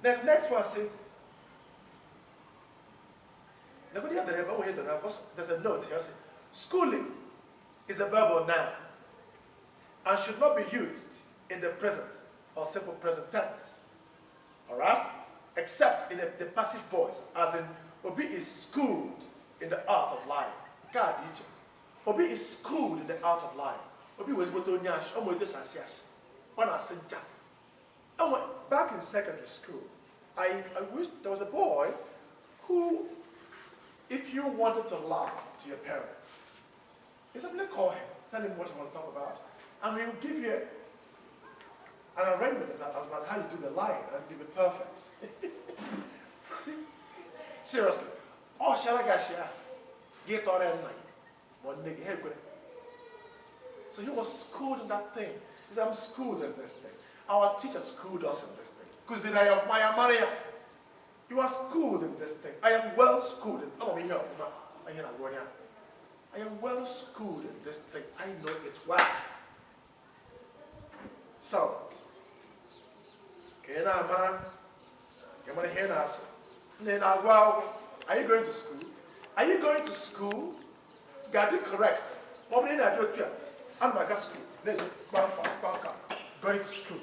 Then next one say, there's a note here. Say, schooling is a verbal noun and should not be used in the present or simple present tense. Alright? Except in the passive voice, as in Obi is schooled in the art of lying. God, teacher. Obi is schooled in the art of lying. Obi was what onyash, when I said Jack. And back in secondary school, I wish there was a boy who, if you wanted to lie to your parents, you simply call him, tell him what you want to talk about, and he will give you an arrangement about how you do the lying, and it will be perfect. Seriously. Oh, Sharagashia, get on and one nigga. So he was schooled in that thing. He said, I'm schooled in this thing. Our teacher schooled us in this thing. Because of Maya Maria, you are schooled in this thing. I am well schooled in I am well schooled in this thing. I know it well. So, are you going to school? Are you going to school? Got it correct. I'm going to school. Going to school.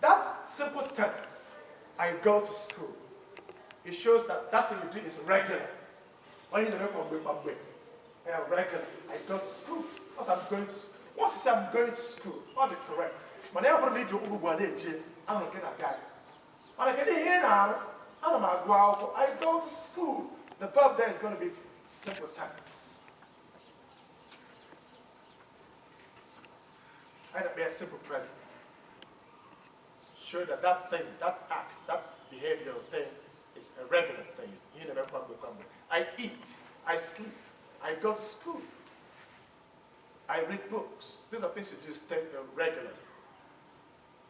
That simple tense, I go to school, it shows that that thing you do is regular. Regular. I go to school. What I'm going to school. Once you say I'm going to school, all the correct. I go to school. The verb there is going to be simple tense. And it be a simple present. Show that that thing, that act, that behavioral thing is a regular thing. I eat, I sleep, I go to school, I read books. These are things you do regularly.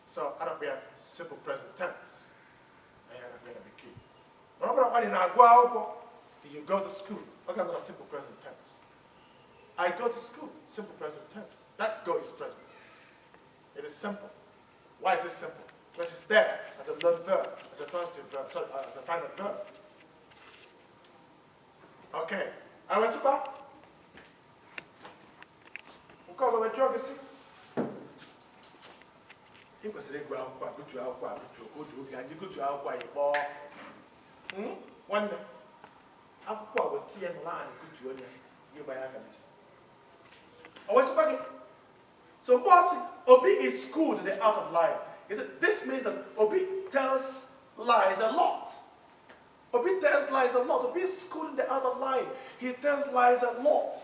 So I don't be a simple present tense. I am going to be key. You go to school. Okay, not a simple present tense. I go to school, simple present tense. That go is present. It is simple. Why is it simple? Because it's there as a learned verb, as a transitive verb, sorry, as a final verb. Okay. I was about because of the geography. It was a ground, go to our quarter, and you go to our quarter. One Aqua with tea and line, good to you by Agnes. I was about so, bossy, Obi is schooled in the art of lying. This means that Obi tells lies a lot. Obi tells lies a lot. Obi is schooled in the art of lying. He tells lies a lot.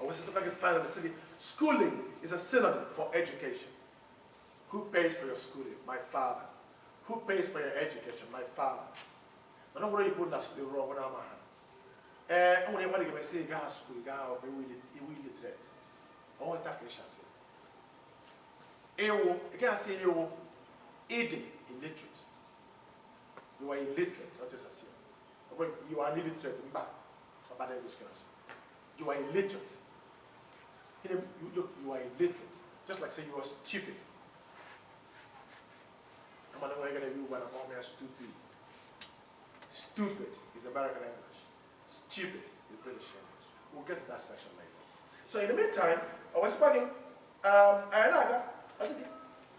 I was just about find in the city. Schooling is a synonym for education. Who pays for your schooling? My father. Who pays for your education? My father. I don't worry about that. Wrong when I'm I'm going to say, you got school, you got illiterate. I want to take a you can't say you aiding illiterate. You are illiterate, not just as you are illiterate in back. You are illiterate. You are illiterate. Just like saying you are stupid. I'm not going to do what I'm stupid. Stupid is American English. Stupid is British English. We'll get to that section later. So in the meantime, I was speaking, I said,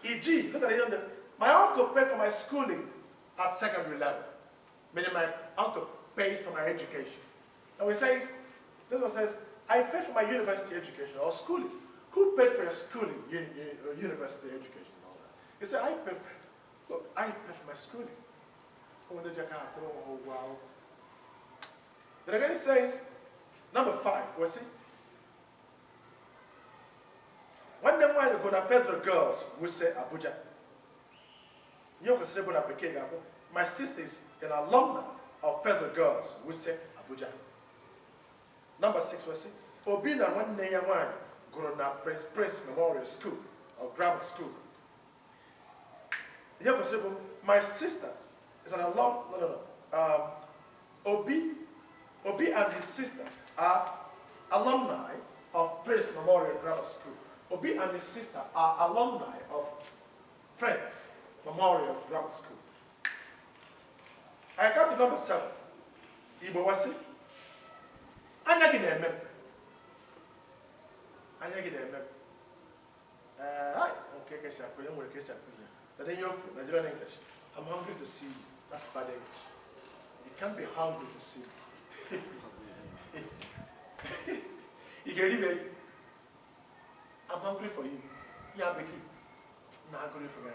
E.g., look at it. My uncle paid for my schooling at secondary level. Meaning my uncle paid for my education. And this one says, I paid for my university education or schooling. Who paid for your schooling, university education and all that? He said, I paid for my schooling. Oh, wow. Then again it says, number 5, what's it? One day while ago, the federal girls would say Abuja. You consider my sister is an alumna of federal girls would say Abuja. Number 6 was it? Obina one day one grown up Prince Memorial School or Grammar School. You consider my sister is an alum. Obi and his sister are alumni of Prince Memorial Grammar School. Obi and his sister are alumni of Prince Memorial Grammar School. I got to number 7. Igbo was it? Anya gina emem. Anya gina emem. Okay, kesha ko yemo kesha ko. But then you Nigerian English. I'm hungry to see you. That's bad English. You can't be hungry to see me. You get it? I'm hungry for you. Yeah, Becky. I'm hungry for you.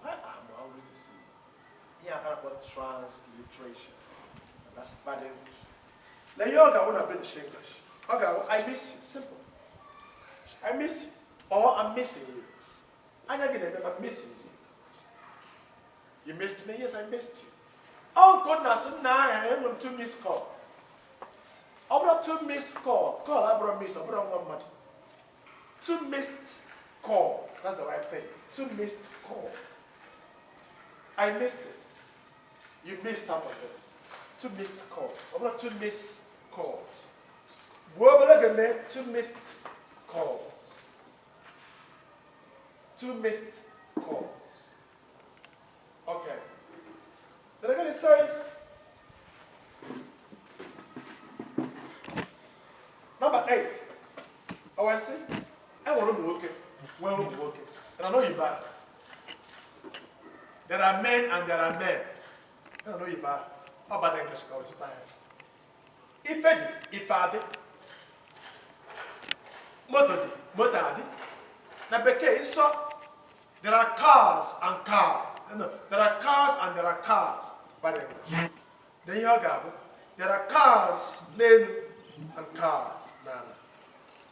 I'm hungry to see you. Yeah, I can't put transliteration. That's bad English. Now you all got British English. Okay, I miss you. Simple. I miss you. Or I'm missing you. I'm not gonna I'm missing you. You missed me? Yes, I missed you. Oh goodness, now I am going to miss call. I brought 2 missed call. Call, I brought miss, I brought 1 month. 2 missed call. That's the right thing. 2 missed call. I missed it. You missed out on this. 2 missed calls. I brought 2 missed calls. 2 missed calls. 2 missed calls. Okay. Then again it says, number 8. Oh, I see. I want to work it. Well, work it. And I know you're bad. There are men and there are men. I know you're bad. How about English? If I did. Motodi. Now, there are cars and cars. No, there are cars and there are cars. By the English. Then you have there are cars, men and cars.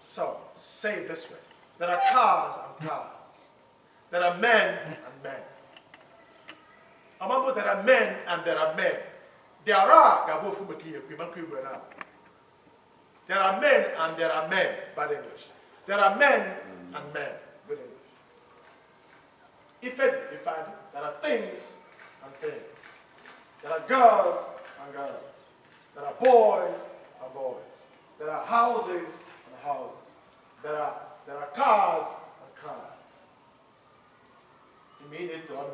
So, say it this way. There are cars and cars. There are men and men. Amambo, there are men and there are men. There are There are men and there are men. Bad English. There are men and men. Good English. If there are things and things. There are girls and girls. There are boys and boys. There are houses and houses. There are cars and cars. You mean it to so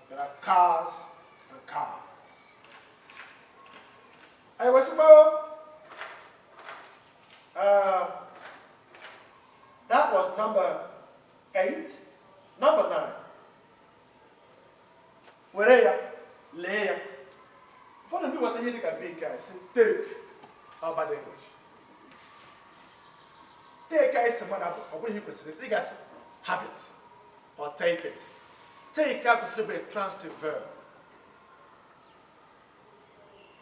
there are cars and cars. I was about that was number 8. Number 9. Where Leia. For the what I hear a big guy say, take how bad English. Take guys someone up or when you consider this, guys have it or take it. Take out is a transitive verb.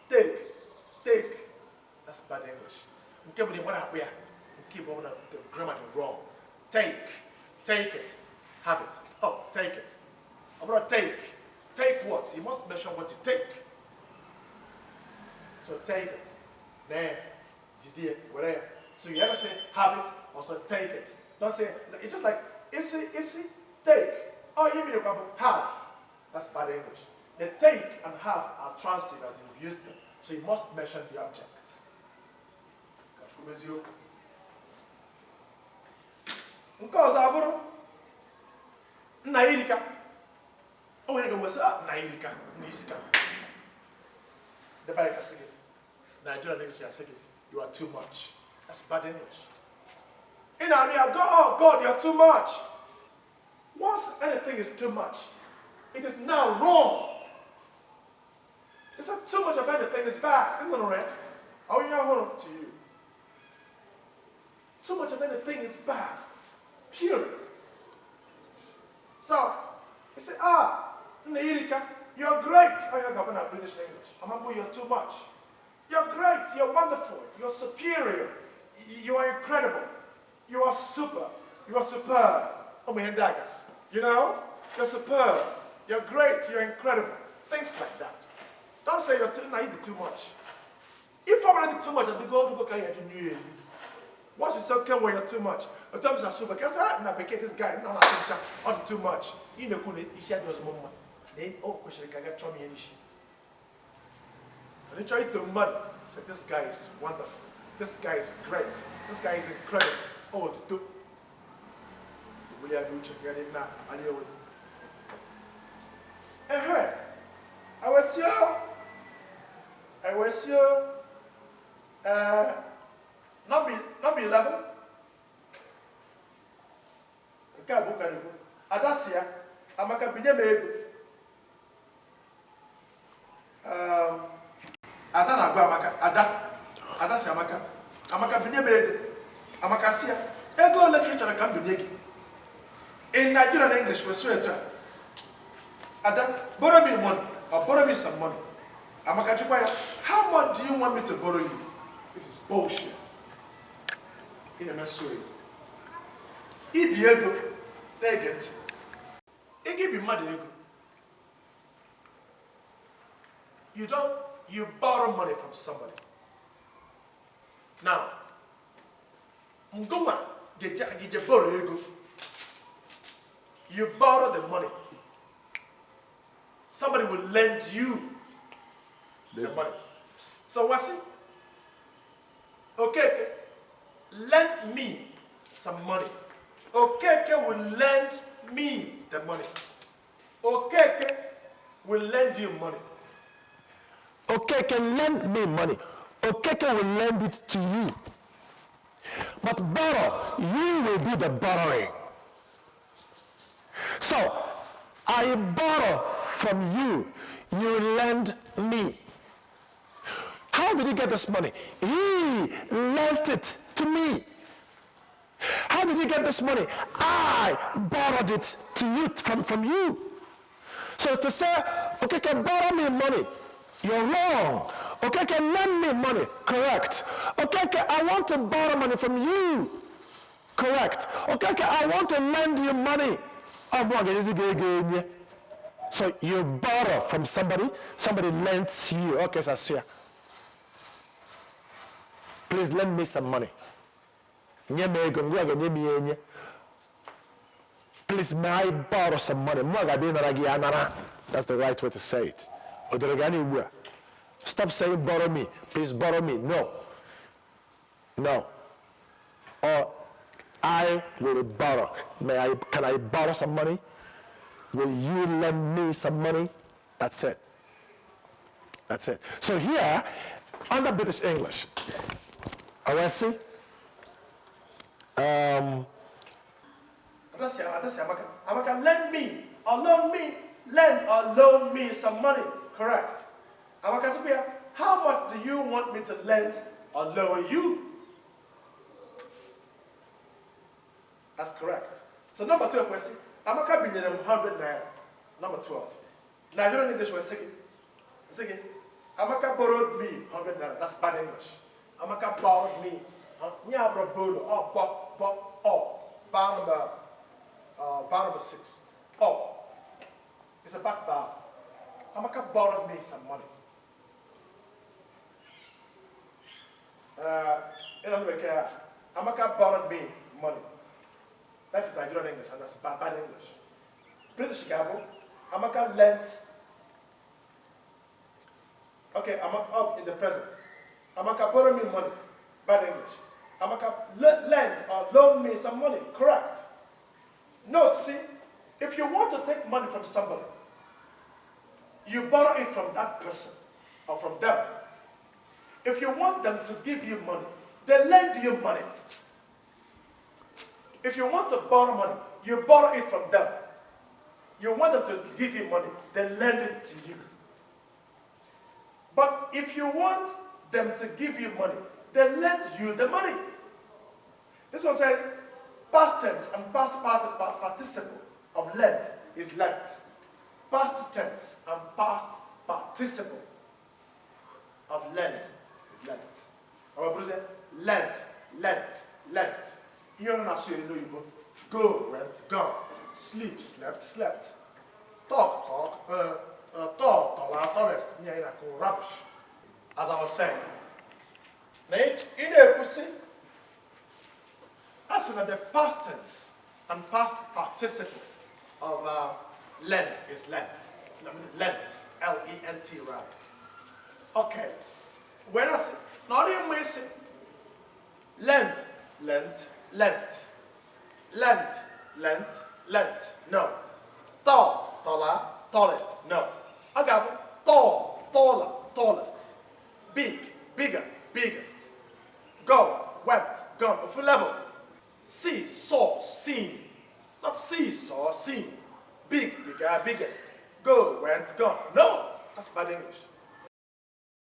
Take. That's bad English. Keep on the grammar wrong. Take it, have it. Oh, take it. I'm gonna take. Take what? You must mention what you take. So take it. Then, whatever. So you ever say have it, also take it. Don't say it's just like is it take. Or even you have. That's bad English. The take and have are transitive as you've used them. So you must mention the object. Nke ọzọ abụrụ nna irika. O nwere ga mwese nna irika n'isika. The Bible says Nigerian English says you are too much. That's bad English. In our near God, you're too much. Once anything is too much, it is now wrong. It's not too much of anything is bad. I'm going to read. How are you hold to you? Too much of anything is bad. Period. So, you say, Nairika, you're great. Oh, you're going to British English. Amambu, you're too much. You're great. You're wonderful. You're superior. You are incredible. You are super. You are superb. You know? You're superb. You're great. You're incredible. Things like that. Don't say you're too much. If I'm already too much, I'll be going to go to once you say, okay, well, you're too much. But times are super. Because this guy, no, I'm too much. You know, he shared those moments. Then, question can get me. And he tried to mud. Said, this guy is wonderful. This guy is great. This guy is incredible. Oh, do. I was here. Number 11. Adasia, amaka binyeme. Adana go amaka, Adasia amaka binyeme. Amakasia, ego literature come to Negi. In Nigerian English, we swear to Ada, borrow me money or borrow me some money. Amaka, how much do you want me to borrow you? This is bullshit. In a message. If you ego, they get. It give you money. You borrow money from somebody. Now, Ngoma, get borrow ego. You borrow the money. Somebody will lend you the money. So what's it? Okay, lend me some money. Okay, will lend me the money. Okay, will lend you money. Okay, can lend me money. Okay, will lend it to you. But borrow, you will do the borrowing. So, I borrow from you, you lend me. How did he get this money? He lent it to me. How did he get this money? I borrowed it to you from you. So to say, okay, can borrow me money, you're wrong. Okay, can lend me money, correct. Okay, I want to borrow money from you, correct. Okay, I want to lend you money. So you borrow from somebody lends you. Okay, so please lend me some money. Please, may I borrow some money? That's the right way to say it. Stop saying borrow me. Please borrow me. No. Or I will borrow. Can I borrow some money? Will you lend me some money? That's it. So here, under British English, I want to see. Amaka, lend me or loan me, lend or loan me some money. Correct. Amaka, how much do you want me to lend or loan you? That's correct. So number 12 we see, Amaka bin 100 naira. Number 12. Nigerian English was saying, Amaka borrowed me 100 naira. That's bad English. Amaka borrowed me. Nyabra borrow. File number 6. It's a back bar. Amaka borrowed me some money. In America, Amaka borrowed me money. That's Nigerian English, and that's bad English. British Chicago, Amaka lent. Okay, I'm up in the present. Amaka borrowed me money. Bad English. Amaka lend or loan me some money. Correct. Note, see, if you want to take money from somebody, you borrow it from that person or from them. If you want them to give you money, they lend you money. If you want to borrow money, you borrow it from them. You want them to give you money, they lend it to you. But if you want them to give you money, they lend you the money. This one says, past tense and past participle of lend is lent. Past tense and past participle of lend is lent. Our brother, lent. You're not sure you know you go, went, gone. Sleep, slept. Talk, honest. Rubbish. As I was saying. In a pussy, as in the past tense and past participle of lent is lent. Lent, L-E-N-T, rather. Okay. Whereas, not in Messi, Lend, lent, lent. Lend, lent, lent. No. Tall, taller, tallest. No. Again, tall, taller, tallest. Big, bigger, biggest. Go, went, gone, a full level. See, saw, seen. Not see, saw, seen. Big, bigger, biggest. Go, went, gone. No, that's bad English.